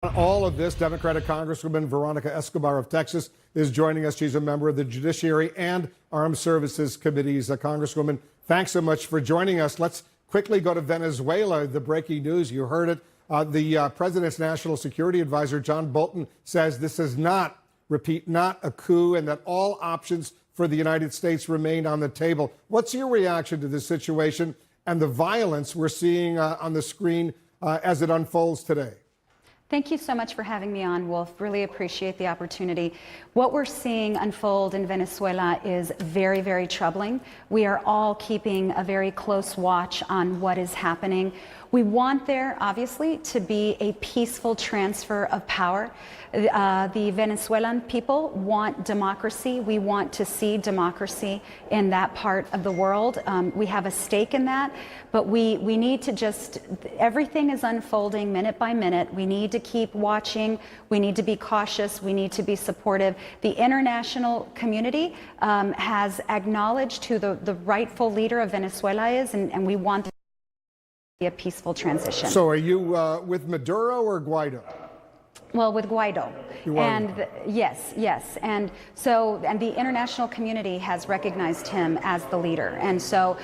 All of this, Democratic Congresswoman Veronica Escobar of Texas is joining us. She's a member of the Judiciary and Armed Services Committees. Congresswoman, thanks so much for joining us. Let's quickly go to Venezuela. The breaking news, you heard it. The president's national security advisor, John Bolton, says this is not, repeat, not a coup, and that all options for the United States remain on the table. What's your reaction to this situation and the violence we're seeing on the screen as it unfolds today? Thank you so much for having me on, Wolf. Really appreciate the opportunity. What we're seeing unfold in Venezuela is very, very troubling. We are all keeping a very close watch on what is happening. We want there, obviously, to be a peaceful transfer of power. The Venezuelan people want democracy. We want to see democracy in that part of the world. We have a stake in that, but we need to just, everything is unfolding minute by minute. We need to keep watching. We need to be cautious. We need to be supportive. The international community has acknowledged who the rightful leader of Venezuela is, and we want a peaceful transition. So are you with Maduro or Guaido? Well, with Guaido. And yes. And the international community has recognized him as the leader. And so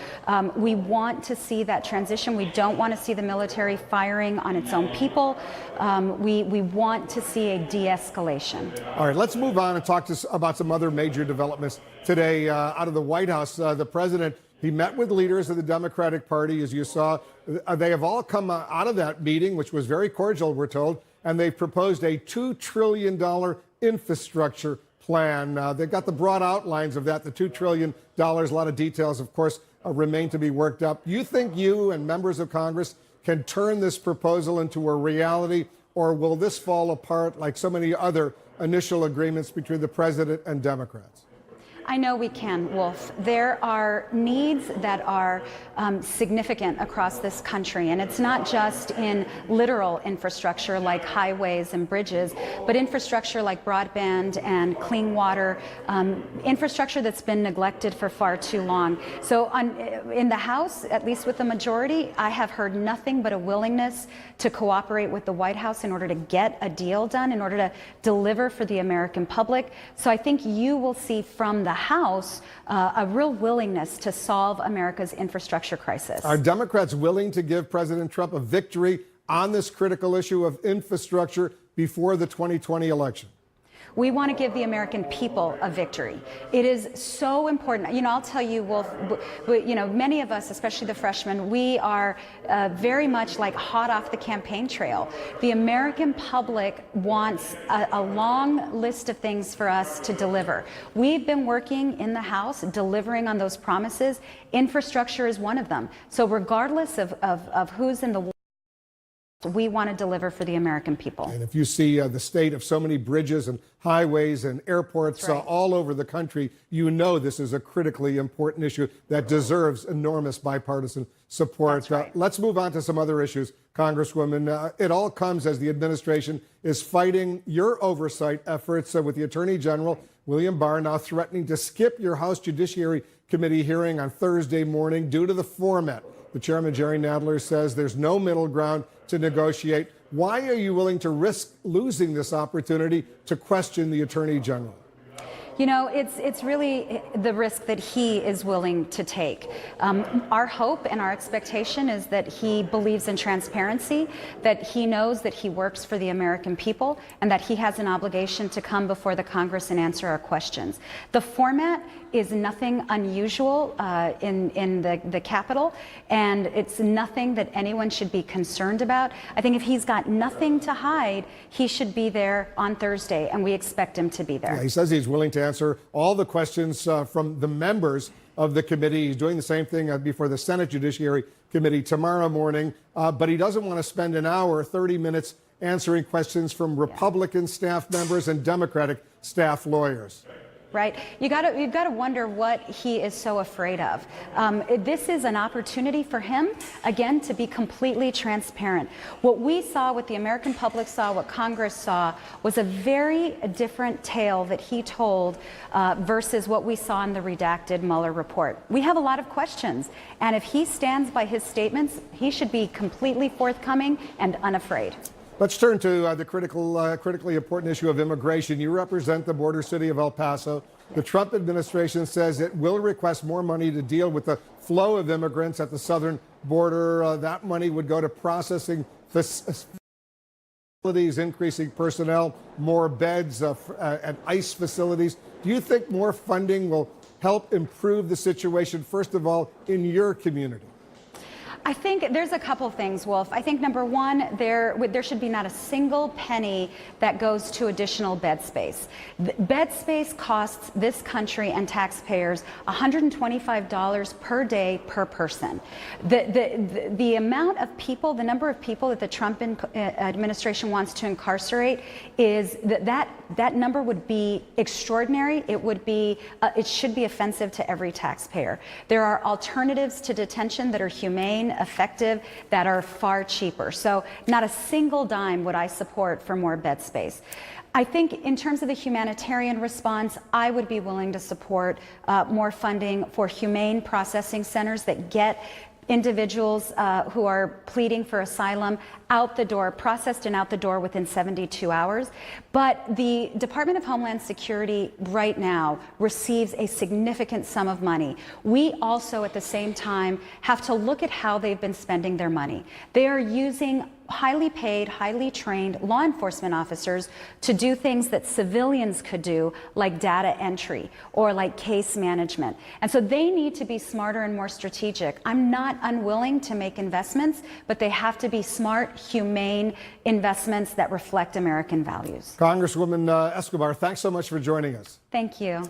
we want to see that transition. We don't want to see the military firing on its own people. We want to see a de-escalation. All right, let's move on and talk about some other major developments today out of the White House. The president, he met with leaders of the Democratic Party, as you saw. They have all come out of that meeting, which was very cordial, we're told, and they've proposed a $2 trillion infrastructure plan. They've got the broad outlines of that, the $2 trillion. A lot of details, of course, remain to be worked up. You think you and members of Congress can turn this proposal into a reality, or will this fall apart like so many other initial agreements between the president and Democrats? I know we can, Wolf. There are needs that are significant across this country, and it's not just in literal infrastructure like highways and bridges, but infrastructure like broadband and clean water, infrastructure that's been neglected for far too long. So in the House, at least with the majority, I have heard nothing but a willingness to cooperate with the White House in order to get a deal done, in order to deliver for the American public. So I think you will see from the House a real willingness to solve America's infrastructure crisis. Are Democrats willing to give President Trump a victory on this critical issue of infrastructure before the 2020 election? We want to give the American people a victory. It is so important. You know, I'll tell you, Wolf, many of us, especially the freshmen, we are very much like hot off the campaign trail. The American public wants a long list of things for us to deliver. We've been working in the House, delivering on those promises. Infrastructure is one of them. So regardless of who's in the we want to deliver for the American people. And if you see the state of so many bridges and highways and airports all over the country, you know this is a critically important issue that deserves enormous bipartisan support. Let's move on to some other issues, Congresswoman. It all comes as the administration is fighting your oversight efforts with the Attorney General, William Barr, now threatening to skip your House Judiciary Committee hearing on Thursday morning due to the format. The chairman, Jerry Nadler, says there's no middle ground to negotiate. Why are you willing to risk losing this opportunity to question the Attorney General? You know, it's really the risk that he is willing to take. Our hope and our expectation is that he believes in transparency, that he knows that he works for the American people, and that he has an obligation to come before the Congress and answer our questions. The format is nothing unusual in the Capitol, and it's nothing that anyone should be concerned about. I think if he's got nothing to hide, he should be there on Thursday, and we expect him to be there. Yeah, he says he's willing to answer all the questions from the members of the committee. He's doing the same thing before the Senate Judiciary Committee tomorrow morning, but he doesn't want to spend an hour, 30 minutes, answering questions from Republican staff members and Democratic staff lawyers. Right? You've got to wonder what he is so afraid of. This is an opportunity for him, again, to be completely transparent. What we saw, what the American public saw, what Congress saw, was a very different tale that he told versus what we saw in the redacted Mueller report. We have a lot of questions, and if he stands by his statements, he should be completely forthcoming and unafraid. Let's turn to the critically important issue of immigration. You represent the border city of El Paso. The Trump administration says it will request more money to deal with the flow of immigrants at the southern border. That money would go to processing facilities, increasing personnel, more beds at ICE facilities. Do you think more funding will help improve the situation, first of all, in your community? I think there's a couple things, Wolf. I think number one, there should be not a single penny that goes to additional bed space. Bed space costs this country and taxpayers $125 per day per person. The amount of people, the number of people that the Trump administration wants to incarcerate is that number would be extraordinary. It should be offensive to every taxpayer. There are alternatives to detention that are humane, effective, that are far cheaper. So not a single dime would I support for more bed space. I think in terms of the humanitarian response, I would be willing to support more funding for humane processing centers that get individuals who are pleading for asylum out the door, processed and out the door within 72 hours. But the Department of Homeland Security right now receives a significant sum of money. We also at the same time have to look at how they've been spending their money. They are using highly paid, highly trained law enforcement officers to do things that civilians could do, like data entry or like case management. And so they need to be smarter and more strategic. I'm not unwilling to make investments, but they have to be smart, humane investments that reflect American values. Congresswoman Escobar, thanks so much for joining us. Thank you.